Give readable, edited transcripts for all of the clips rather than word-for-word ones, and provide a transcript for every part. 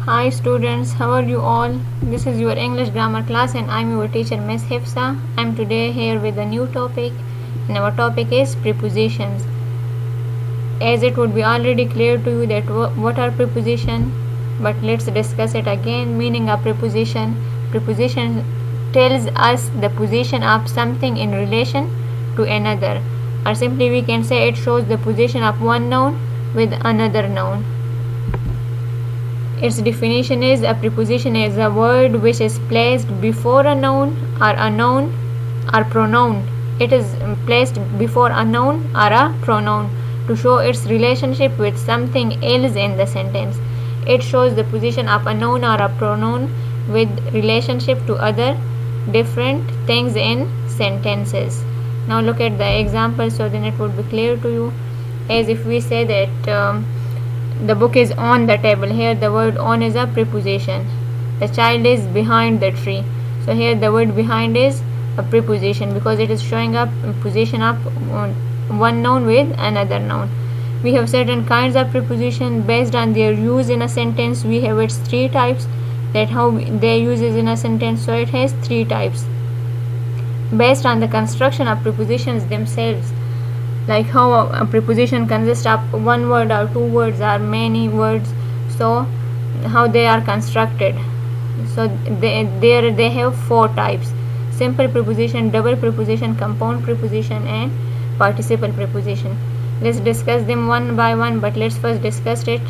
Hi students, how are you all? This is your English grammar class and I'm your teacher Miss Hifsa. I'm today here with a new topic and our topic is prepositions. As it would be already clear to you that what are preposition, but let's discuss it again. Meaning of preposition. Preposition tells us the position of something in relation to another, or simply we can say it shows the position of one noun with another noun. Its definition is a preposition is a word which is placed before a noun or pronoun. It is placed before a noun or a pronoun to show its relationship with something else in the sentence. It shows the position of a noun or a pronoun with relationship to other different things in sentences. Now look at the example so then it would be clear to you. As if we say that the book is on the table. Here the word on is a preposition. The child is behind the tree. So here the word behind is a preposition because it is showing up position of one noun with another noun. We have certain kinds of preposition based on their use in a sentence. We have its three types, that how they use it in a sentence. So it has three types based on the construction of prepositions themselves, like how a preposition consists of one word or two words or many words, so how they are constructed. So they have four types: simple preposition, double preposition, compound preposition and participle preposition. Let's discuss them one by one, but let's first discuss it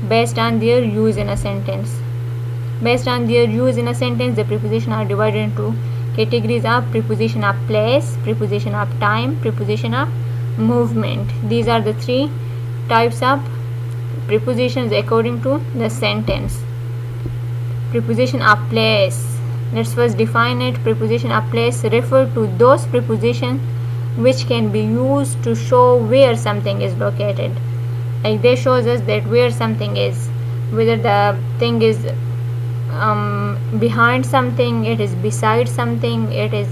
based on their use in a sentence. Based on their use in a sentence, the preposition are divided into categories of preposition of place, preposition of time, preposition of movement. These are the three types of prepositions according to the sentence. Preposition of place. Let's first define it. Preposition of place refer to those prepositions which can be used to show where something is located. Like they shows us that where something is, whether the thing is behind something, it is beside something, it is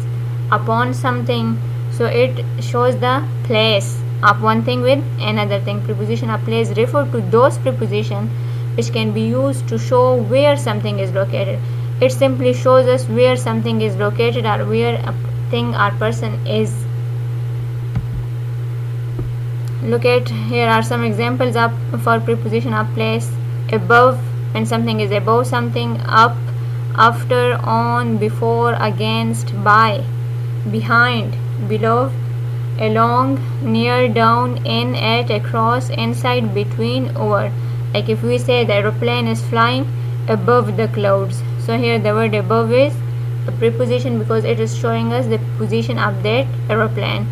upon something. So it shows the place of one thing with another thing. Preposition of place refer to those prepositions which can be used to show where something is located. It simply shows us where something is located or where a thing or person is. Look at here are some examples of for preposition of place. Above, when something is above something. Up, after, on, before, against, by. Behind, below, along, near, down, in, at, across, inside, between, over. Like if we say the aeroplane is flying above the clouds, so here the word above is a preposition because it is showing us the position of that aeroplane.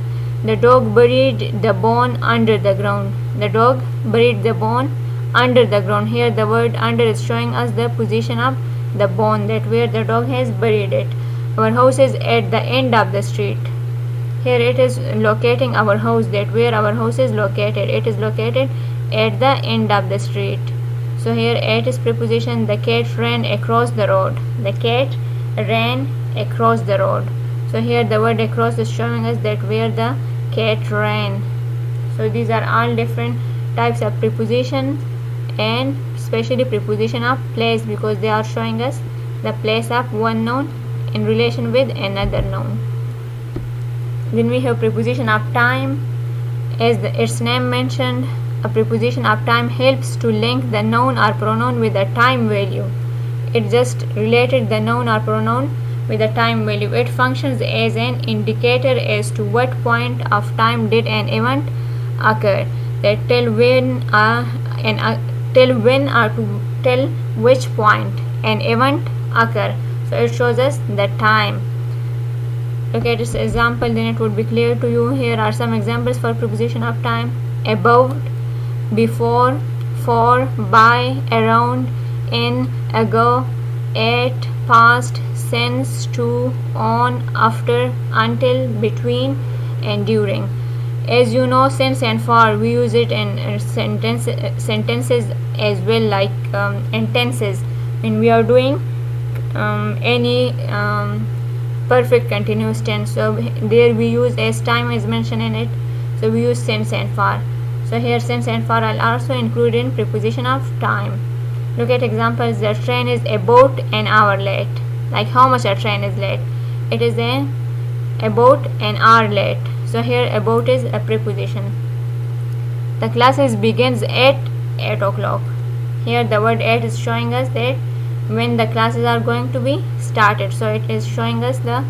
The dog buried the bone under the ground. The dog buried the bone under the ground. Here the word under is showing us the position of the bone, that where the dog has buried it. Our house is at the end of the street. Here it is locating our house, that where our house is located. It is located at the end of the street. So here at is preposition. The cat ran across the road. The cat ran across the road. So here the word across is showing us that where the cat ran. So these are all different types of preposition, and especially preposition of place because they are showing us the place of one noun in relation with another noun. Then we have preposition of time. As its name mentioned, a preposition of time helps to link the noun or pronoun with a time value. It just related the noun or pronoun with a time value. It functions as an indicator as to what point of time did an event occur, that tell when or to tell which point an event occur. So it shows us the time. Look at this example, then it would be clear to you. Here are some examples for preposition of time. About, before, for, by, around, in, ago, at, past, since, to, on, after, until, between, and during. As you know, since and for we use it in sentences as well, like in tenses when we are doing any perfect continuous tense. So there we use, as time is mentioned in it, so we use since and for. So here since and for are also included in preposition of time. Look at examples. The train is about an hour late. Like how much a train is late? It is about an hour late. So here about is a preposition. The classes begins at 8 o'clock. Here the word 8 is showing us that when the classes are going to be started. So it is showing us the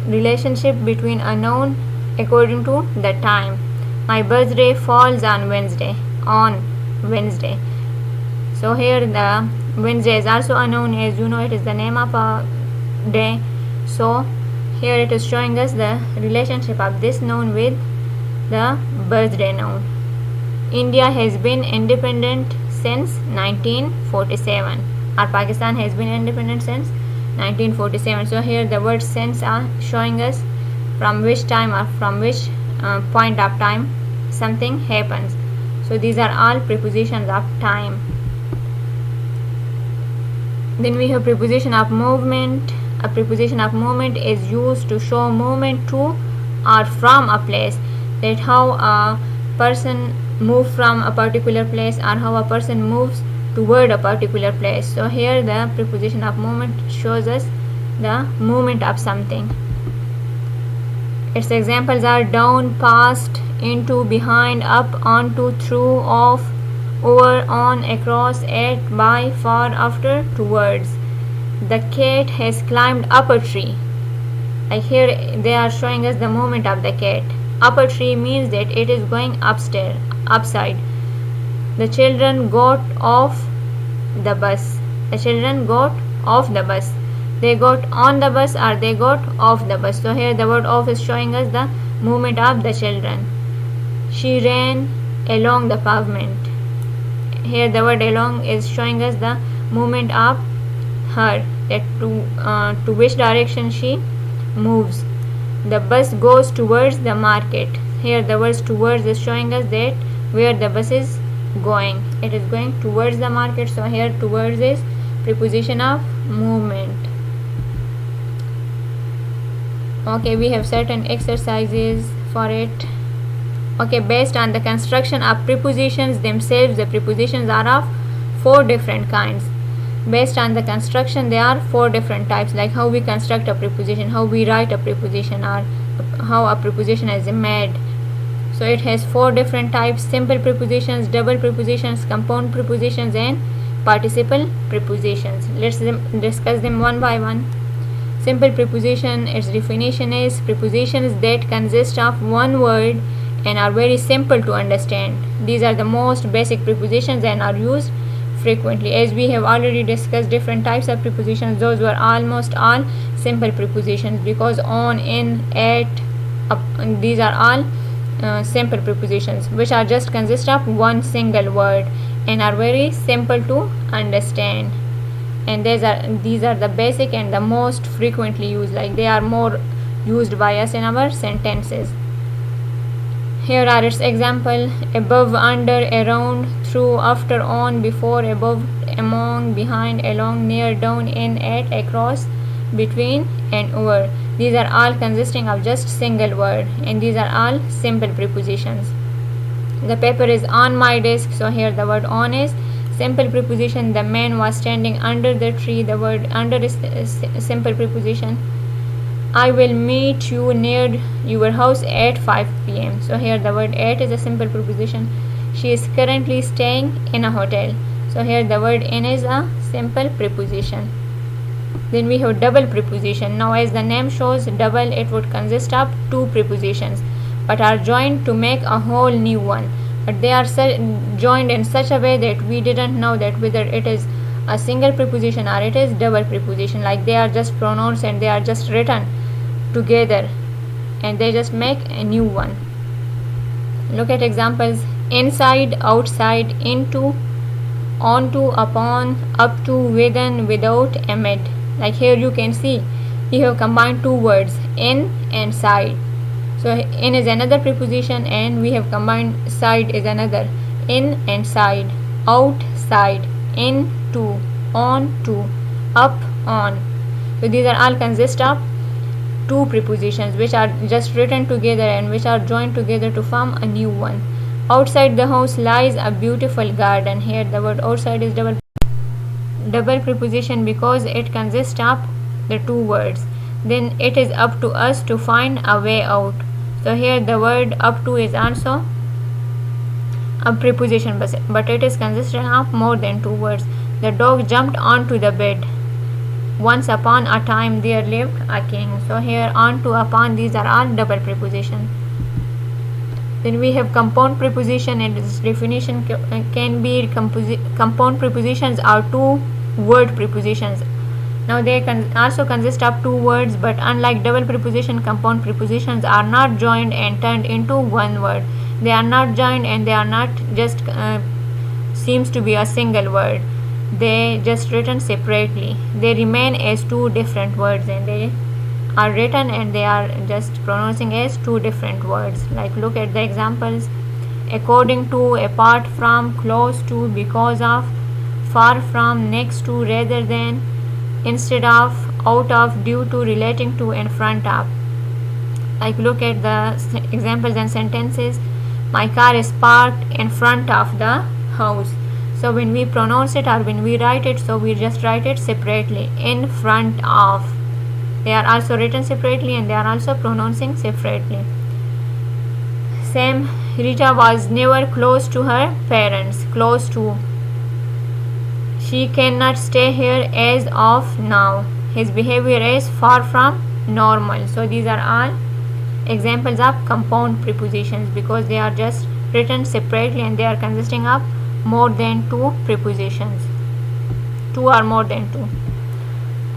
relationship between a noun according to the time. My birthday falls on Wednesday. On Wednesday. So here the Wednesday is also a noun, as you know it is the name of a day. So here it is showing us the relationship of this noun with the birthday noun. India has been independent since 1947. Or Pakistan has been independent since 1947. So here the word since are showing us from which time or from which point of time something happens. So these are all prepositions of time. Then we have preposition of movement. A preposition of movement is used to show movement to or from a place. That how a person moves from a particular place or how a person moves toward a particular place. So here the preposition of movement shows us the movement of something. Its examples are down, past, into, behind, up, onto, through, off, over, on, across, at, by, far, after, towards. The cat has climbed up a tree. Like here they are showing us the movement of the cat. Up a tree means that it is going upstairs, upside. The children got off the bus. The children got off the bus. They got on the bus or they got off the bus. So here the word off is showing us the movement of the children. She ran along the pavement. Here the word along is showing us the movement of her, that to which direction she moves. The bus goes towards the market. Here the word towards is showing us that where the bus is going. It is going towards the market. So here towards is preposition of movement. Okay, we have certain exercises for it. Okay, based on the construction of prepositions themselves, the prepositions are of 4 different kinds. Based on the construction, there are 4 different types, like how we construct a preposition, how we write a preposition, or how a preposition is made. So it has 4 different types: simple prepositions, double prepositions, compound prepositions, and participle prepositions. Let's discuss them one by one. Simple preposition, its definition is prepositions that consist of one word and are very simple to understand. These are the most basic prepositions and are used frequently. As we have already discussed different types of prepositions, those were almost all simple prepositions, because on, in, at, up, these are all simple prepositions which are just consist of one single word and are very simple to understand. And these are the basic and the most frequently used, like they are more used by us in our sentences. Here are its example: above, under, around, through, after, on, before, above, among, behind, along, near, down, in, at, across, between, and over. These are all consisting of just single word, and these are all simple prepositions. The paper is on my desk. So here the word on is simple preposition. The man was standing under the tree. The word under is simple preposition. I will meet you near your house at 5 p.m. So here the word at is a simple preposition. She is currently staying in a hotel. So here the word in is a simple preposition. Then we have double preposition. Now as the name shows, double, it would consist of 2 prepositions but are joined to make a whole new one. But they are joined in such a way that we didn't know that whether it is a single preposition or it is double preposition. Like they are just pronouns and they are just written together and they just make a new one. Look at examples: inside, outside, into, onto, upon, up to, within, without, amid. Like here you can see we have combined 2 words, in and side. So in is another preposition and we have combined side is another. In and side, outside, into, on to, up, on. So these are all consist of 2 prepositions which are just written together and which are joined together to form a new one. Outside the house lies a beautiful garden. Here the word outside is double preposition because it consists of the two words. Then it is up to us to find a way out. So here the word up to is also a preposition, but it is consisting of more than two words. The dog jumped onto the bed. Once upon a time there lived a king. So here on to, upon, these are all double prepositions. Then we have compound preposition, and its definition can be compound prepositions are two word prepositions. Now they can also consist of two words, but unlike double preposition, compound prepositions are not joined and turned into one word. They are not joined and they are not just seems to be a single word. They just written separately. They remain as two different words, and they are written and they are just pronouncing as two different words. Like look at the examples: according to, apart from, close to, because of, far from, next to, rather than, instead of, out of, due to, relating to, in front of. Like look at the examples and sentences. My car is parked in front of the house. So when we pronounce it or when we write it, so we just write it separately, in front of. They are also written separately and they are also pronouncing separately. Same, Rita was never close to her parents. Close to. She cannot stay here as of now. His behavior is far from normal. So these are all examples of compound prepositions because they are just written separately and they are consisting of more than two prepositions. Two or more than two.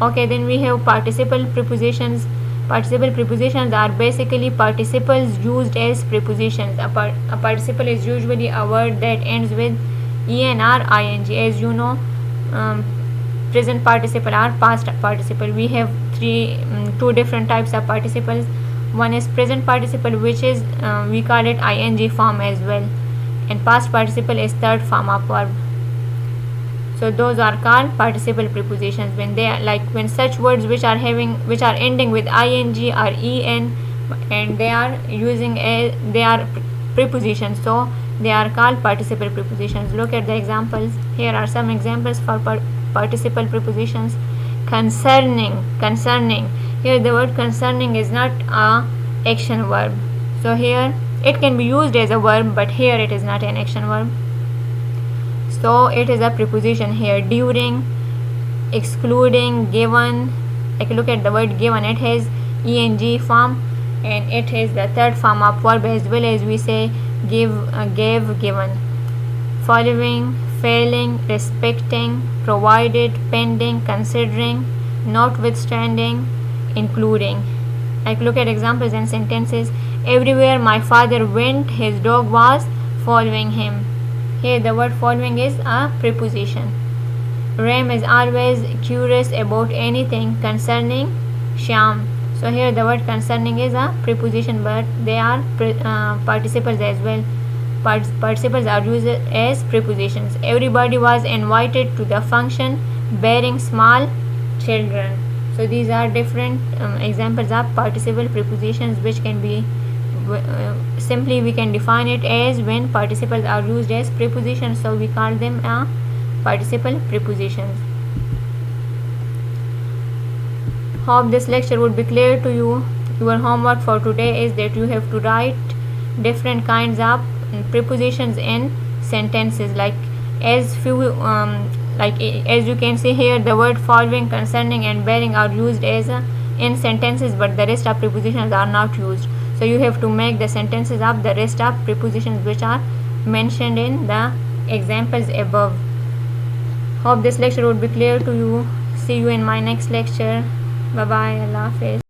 Okay, then we have participle prepositions. Participle prepositions are basically participles used as prepositions. A participle is usually a word that ends with en or ing. As you know, present participle or past participle. We have two different types of participles. One is present participle, which is we call it ing form as well, and past participle is third form of verb. So those are called participle prepositions when they are when such words which are ending with ing or en and they are using they are prepositions, so they are called participle prepositions. Look at the examples. Here are some examples for participle prepositions. Concerning. Here the word concerning is not a action verb. So here it can be used as a verb, but here it is not an action verb. So it is a preposition here. During, excluding, given. Like look at the word given. It has eng form and it is the third form of verb as well as we say give, gave, given. Following, failing, respecting, provided, pending, considering, notwithstanding, including. Like look at examples and sentences. Everywhere my father went, his dog was following him. Here the word following is a preposition. Ram is always curious about anything concerning Shyam. So here the word concerning is a preposition, but they are participles as well. Participles are used as prepositions. Everybody was invited to the function bearing small children. So these are different examples of participle prepositions which can be simply we can define it as when participles are used as prepositions, so we call them participle prepositions. Hope this lecture would be clear to you. Your homework for today is that you have to write different kinds of prepositions in sentences, like as you can see here, the word following, concerning and bearing are used as in sentences, but the rest of prepositions are not used. So you have to make the sentences of the rest of prepositions which are mentioned in the examples above. Hope this lecture would be clear to you. See you in my next lecture. Bye bye. Allah Hafiz.